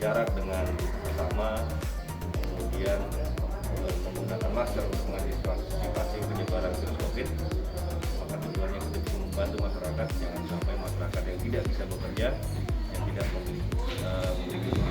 jarak dengan sesama, kemudian menggunakan masker untuk mengantisipasi penyebaran virus COVID. Maka tujuannya untuk membantu masyarakat, jangan sampai masyarakat yang tidak bisa bekerja, yang tidak memiliki